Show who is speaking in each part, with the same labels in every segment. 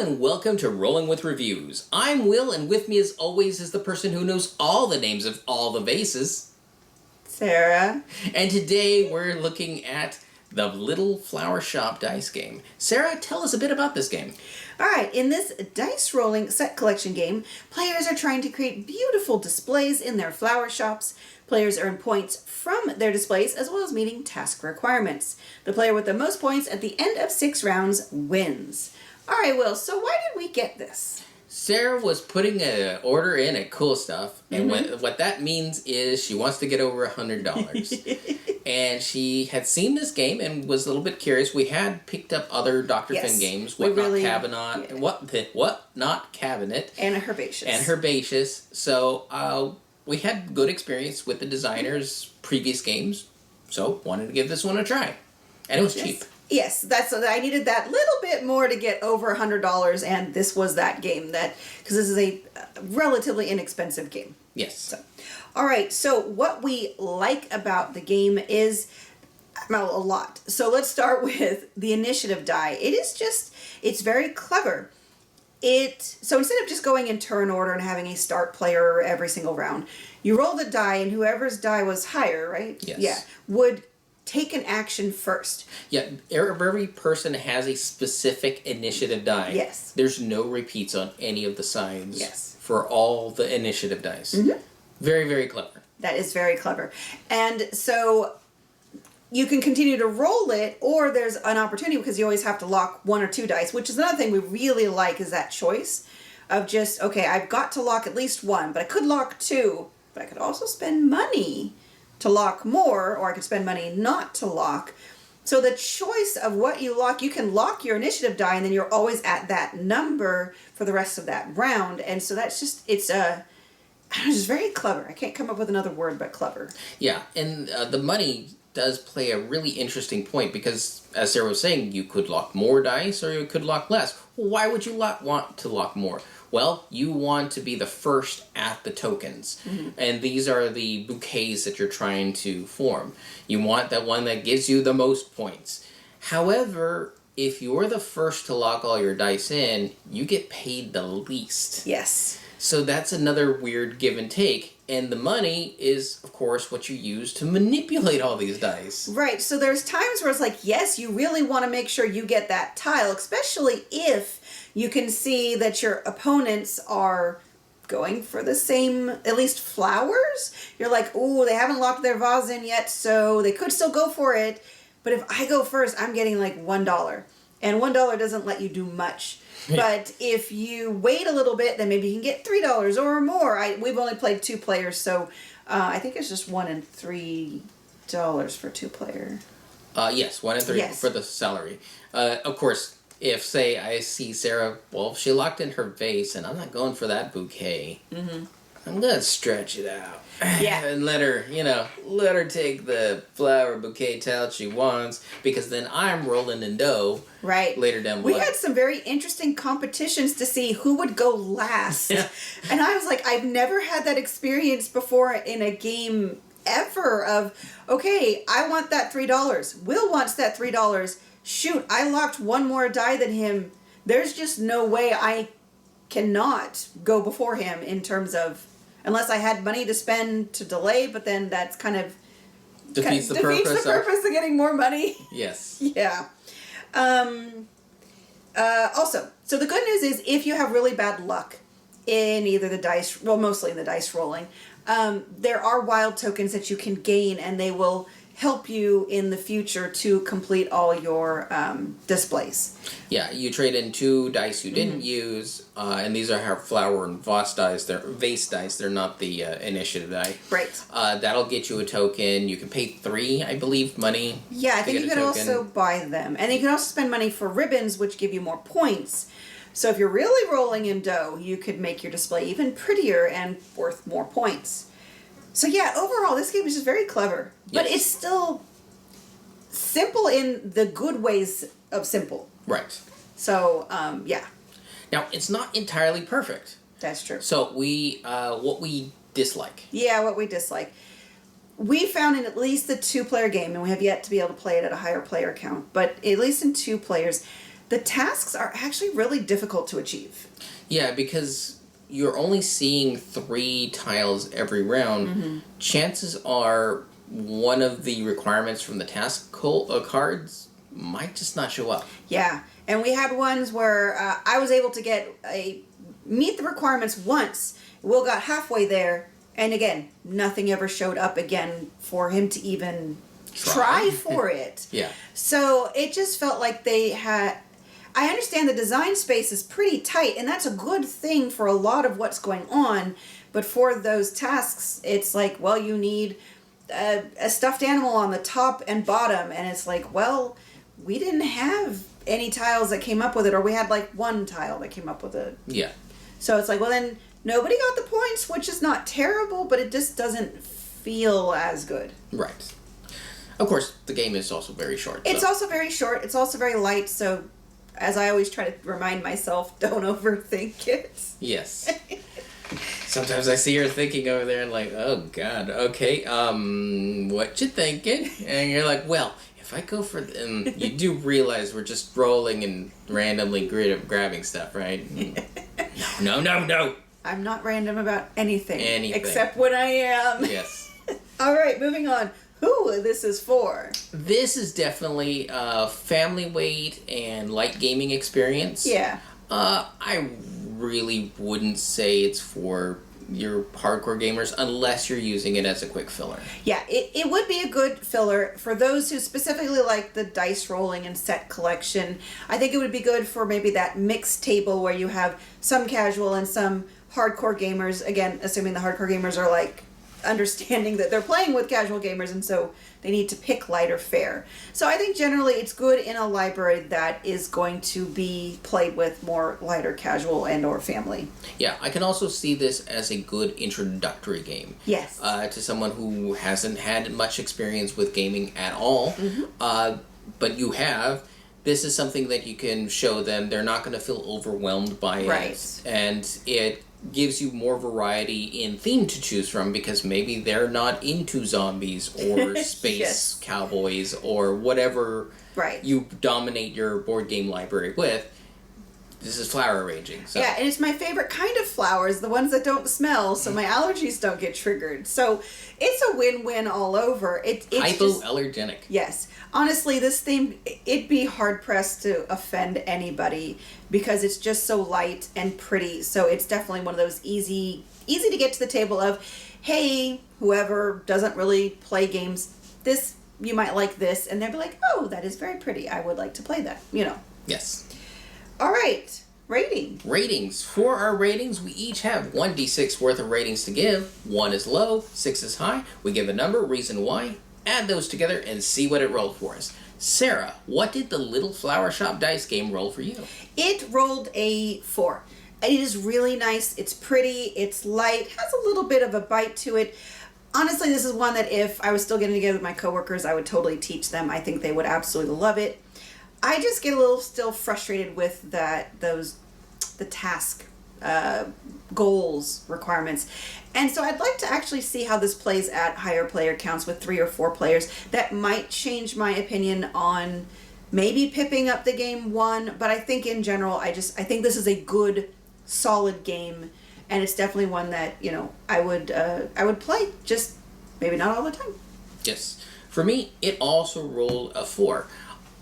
Speaker 1: and welcome to Rolling with Reviews. I'm Will, and with me as always is the person who knows all the names of all the vases,
Speaker 2: Sarah.
Speaker 1: And today we're looking at the Little Flower Shop dice game. Sarah, tell us a bit about this game.
Speaker 2: Alright, in this dice rolling set collection game, players are trying to create beautiful displays in their flower shops. Players earn points from their displays as well as meeting task requirements. The player with the most points at the end of 6 rounds wins. Alright, Will, so why did we get this?
Speaker 1: Sarah was putting an order in at Cool Stuff, and what that means is she wants to get over $100. And she had seen this game and was a little bit curious. We had picked up other Dr. Finn games, What Not Cabinet, and What Not Cabinet.
Speaker 2: And Herbaceous.
Speaker 1: And Herbaceous. So we had good experience with the designer's previous games, so wanted to give this one a try. And it was cheap.
Speaker 2: Yes, I needed that little bit more to get over $100, and this was that game because this is a relatively inexpensive game.
Speaker 1: Yes.
Speaker 2: So, all right. So what we like about the game is a lot. So let's start with the initiative die. It's very clever. So instead of just going in turn order and having a start player every single round, you roll the die, and whoever's die was higher, right?
Speaker 1: Yes.
Speaker 2: Yeah, would take an action first.
Speaker 1: Yeah, every person has a specific initiative die.
Speaker 2: Yes.
Speaker 1: There's no repeats on any of the sides.
Speaker 2: Yes.
Speaker 1: For all the initiative dice.
Speaker 2: Mm-hmm.
Speaker 1: Very, very clever.
Speaker 2: That is very clever. And so you can continue to roll it, or there's an opportunity because you always have to lock 1 or 2 dice, which is another thing we really like is that choice of just, okay, I've got to lock at least 1, but I could lock 2, but I could also spend money to lock more, or I could spend money not to lock. So the choice of what you lock, you can lock your initiative die, and then you're always at that number for the rest of that round. And so that's just, it's just very clever. I can't come up with another word but clever.
Speaker 1: Yeah, and the money does play a really interesting point because, as Sarah was saying, you could lock more dice or you could lock less. Why would you want to lock more? Well, you want to be the first at the tokens. Mm-hmm. And these are the bouquets that you're trying to form. You want that one that gives you the most points. However, if you're the first to lock all your dice in, you get paid the least.
Speaker 2: Yes.
Speaker 1: So that's another weird give and take. And the money is, of course, what you use to manipulate all these dice.
Speaker 2: Right. So there's times where it's like, yes, you really want to make sure you get that tile, especially if you can see that your opponents are going for the same, at least flowers. You're like, oh, they haven't locked their vase in yet, so they could still go for it. But if I go first, I'm getting like $1. And $1 doesn't let you do much. But if you wait a little bit, then maybe you can get $3 or more. We've only played 2 players, so I think it's just $1 and $3 for 2 player.
Speaker 1: Yes, 1 and 3 for the salary. Of course, if, say, I see Sarah, well, she locked in her vase, and I'm not going for that bouquet. Mm-hmm. I'm going to stretch it out.
Speaker 2: Yeah.
Speaker 1: And let her take the flower bouquet tile she wants, because then I'm rolling in dough later down below.
Speaker 2: We had some very interesting competitions to see who would go last.
Speaker 1: Yeah.
Speaker 2: And I was like, I've never had that experience before in a game ever of, okay, I want that $3. Will wants that $3. Shoot, I locked 1 more die than him. There's just no way I cannot go before him in terms of, unless I had money to spend to delay, but then that's kind of
Speaker 1: defeats the
Speaker 2: purpose of getting more money.
Speaker 1: Yes.
Speaker 2: Yeah. Also, so the good news is if you have really bad luck in either the dice, well, mostly in the dice rolling, there are wild tokens that you can gain, and they will help you in the future to complete all your displays.
Speaker 1: Yeah, you trade in 2 dice you didn't use, and these are our flower and vase dice. They're vase dice. They're not the initiative die.
Speaker 2: Right.
Speaker 1: That'll get you a token. You can pay 3, I believe, money.
Speaker 2: Yeah, I think you can also buy them, and you can also spend money for ribbons, which give you more points. So if you're really rolling in dough, you could make your display even prettier and worth more points. So yeah, overall, this game is just very clever. But it's still simple in the good ways of simple.
Speaker 1: Right.
Speaker 2: So, yeah.
Speaker 1: Now, it's not entirely perfect.
Speaker 2: That's true.
Speaker 1: So what we dislike.
Speaker 2: Yeah, what we dislike. We found in at least the 2-player game, and we have yet to be able to play it at a higher player count, but at least in 2 players, the tasks are actually really difficult to achieve.
Speaker 1: Yeah, because you're only seeing 3 tiles every round. Chances are one of the requirements from the task cards might just not show up.
Speaker 2: Yeah, and we had ones where I was able to meet the requirements once. Will got halfway there, and again, nothing ever showed up again for him to even try for it.
Speaker 1: Yeah.
Speaker 2: So it just felt like they had. I understand the design space is pretty tight, and that's a good thing for a lot of what's going on. But for those tasks, it's like, well, you need a stuffed animal on the top and bottom, and it's like, well, we didn't have any tiles that came up with it, or we had like one tile that came up with it.
Speaker 1: Yeah.
Speaker 2: So it's like, well, then nobody got the points, which is not terrible, but it just doesn't feel as good.
Speaker 1: Right. Of course, the game is also very short.
Speaker 2: It's
Speaker 1: so.
Speaker 2: also very short. It's also very light, so as I always try to remind myself, don't overthink it.
Speaker 1: Yes. Sometimes I see her thinking over there and like, oh god, okay, what you thinking? And you're like, well, if I go for you do realize we're just rolling and randomly grabbing stuff, right? No.
Speaker 2: I'm not random about anything.
Speaker 1: Anything.
Speaker 2: Except when I am.
Speaker 1: Yes.
Speaker 2: All right, moving on. Who this is for?
Speaker 1: This is definitely a family weight and light gaming experience.
Speaker 2: Yeah.
Speaker 1: I really wouldn't say it's for your hardcore gamers unless you're using it as a quick filler.
Speaker 2: Yeah, it would be a good filler for those who specifically like the dice rolling and set collection. I think it would be good for maybe that mixed table where you have some casual and some hardcore gamers. Again, assuming the hardcore gamers are like understanding that they're playing with casual gamers, and so they need to pick light or fair. So I think generally it's good in a library that is going to be played with more lighter casual and or family.
Speaker 1: Yeah, I can also see this as a good introductory game.
Speaker 2: Yes.
Speaker 1: To someone who hasn't had much experience with gaming at all. But you have. This is something that you can show them. They're not going to feel overwhelmed by it. And it gives you more variety in theme to choose from because maybe they're not into zombies or space cowboys or whatever you dominate your board game library with. This is flower arranging. So.
Speaker 2: Yeah, and it's my favorite kind of flowers, the ones that don't smell, so my allergies don't get triggered. So it's a win-win all over. It's
Speaker 1: hypoallergenic.
Speaker 2: Yes. Honestly, this theme, it'd be hard-pressed to offend anybody because it's just so light and pretty. So it's definitely one of those easy to get to the table of, hey, whoever doesn't really play games, this, you might like this. And they'll be like, oh, that is very pretty. I would like to play that,
Speaker 1: Yes.
Speaker 2: All right. Rating.
Speaker 1: Ratings. For our ratings, we each have 1d6 worth of ratings to give. 1 is low, 6 is high. We give a number, reason why, add those together, and see what it rolled for us. Sarah, what did the Little Flower Shop dice game roll for you?
Speaker 2: It rolled a 4. It is really nice. It's pretty. It's light. Has a little bit of a bite to it. Honestly, this is one that if I was still getting together with my coworkers, I would totally teach them. I think they would absolutely love it. I just get a little still frustrated with the task goals requirements. And so I'd like to actually see how this plays at higher player counts with 3 or 4 players. That might change my opinion on maybe pipping up the game 1, but I think in general, I think this is a good, solid game, and it's definitely one that, I would play, just maybe not all the time.
Speaker 1: Yes. For me, it also rolled a 4.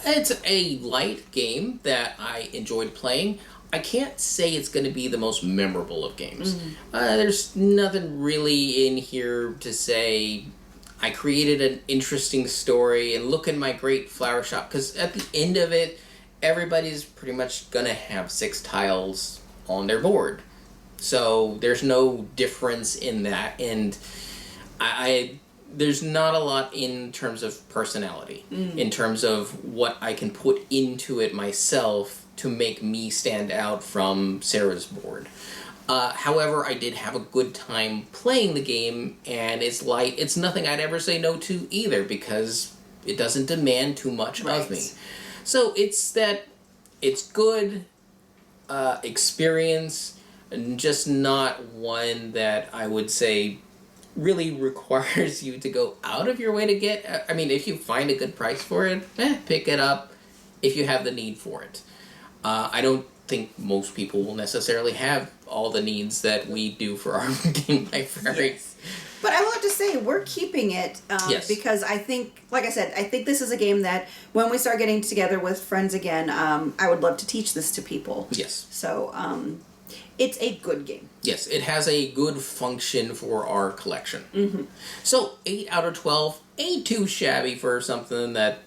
Speaker 1: It's a light game that I enjoyed playing. I can't say it's going to be the most memorable of games. There's nothing really in here to say I created an interesting story and look in my great flower shop, because at the end of it, everybody's pretty much going to have 6 tiles on their board. So there's no difference in that, and there's not a lot in terms of personality, in terms of what I can put into it myself to make me stand out from Sarah's board. However, I did have a good time playing the game, and it's light. It's nothing I'd ever say no to either, because it doesn't demand too much of me. So it's good experience, and just not one that I would say really requires you to go out of your way to get. I mean, if you find a good price for it, pick it up if you have the need for it. I don't think most people will necessarily have all the needs that we do for our Game Library.
Speaker 2: Yes. But I will have to say, we're keeping it
Speaker 1: Yes.
Speaker 2: because I think, like I said, I think this is a game that when we start getting together with friends again, I would love to teach this to people.
Speaker 1: Yes.
Speaker 2: So it's a good game.
Speaker 1: Yes, it has a good function for our collection. Mm-hmm. So 8 out of 12 ain't too shabby for something that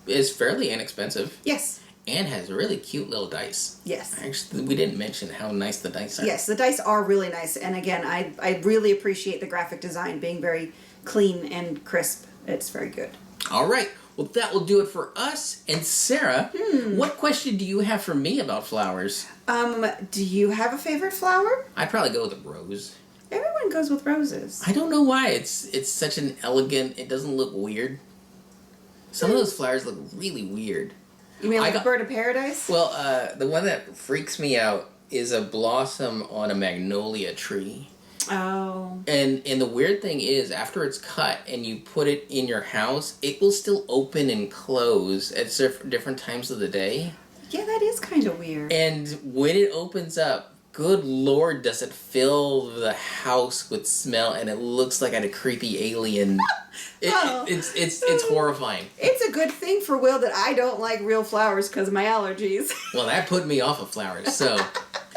Speaker 1: is fairly inexpensive.
Speaker 2: Yes.
Speaker 1: And has really cute little dice.
Speaker 2: Yes.
Speaker 1: Actually, we didn't mention how nice the dice are.
Speaker 2: Yes, the dice are really nice. And again, I really appreciate the graphic design being very clean and crisp. It's very good.
Speaker 1: All right. Well, that will do it for us. And Sarah, what question do you have for me about flowers?
Speaker 2: Do you have a favorite flower?
Speaker 1: I'd probably go with a rose.
Speaker 2: Everyone goes with roses.
Speaker 1: I don't know why. It's such an elegant, it doesn't look weird. Some of those flowers look really weird.
Speaker 2: You mean like a bird of paradise?
Speaker 1: Well, the one that freaks me out is a blossom on a magnolia tree.
Speaker 2: Oh.
Speaker 1: And the weird thing is, after it's cut and you put it in your house, it will still open and close at different times of the day.
Speaker 2: Yeah, that is kind of weird.
Speaker 1: And when it opens up, good lord, does it fill the house with smell, and it looks like a creepy alien. It's horrifying.
Speaker 2: It's a good thing for Will that I don't like real flowers because of my allergies.
Speaker 1: Well, that put me off of flowers, so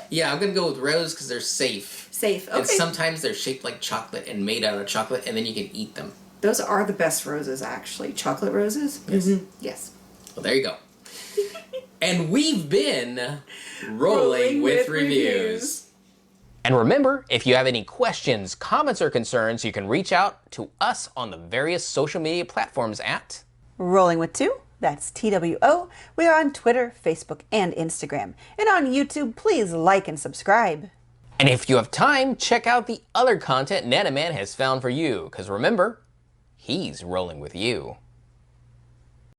Speaker 1: yeah, I'm gonna go with rose because they're safe.
Speaker 2: Safe, okay.
Speaker 1: And sometimes they're shaped like chocolate and made out of chocolate, and then you can eat them.
Speaker 2: Those are the best roses, actually. Chocolate roses?
Speaker 1: Yes.
Speaker 2: Mm-hmm. Yes.
Speaker 1: Well, there you go. And we've been Rolling with Reviews. And remember, if you have any questions, comments, or concerns, you can reach out to us on the various social media platforms at
Speaker 3: Rolling with Two, that's TWO. We are on Twitter, Facebook, and Instagram. And on YouTube, please like and subscribe.
Speaker 1: And if you have time, check out the other content Nanaman has found for you, because remember, he's rolling with you.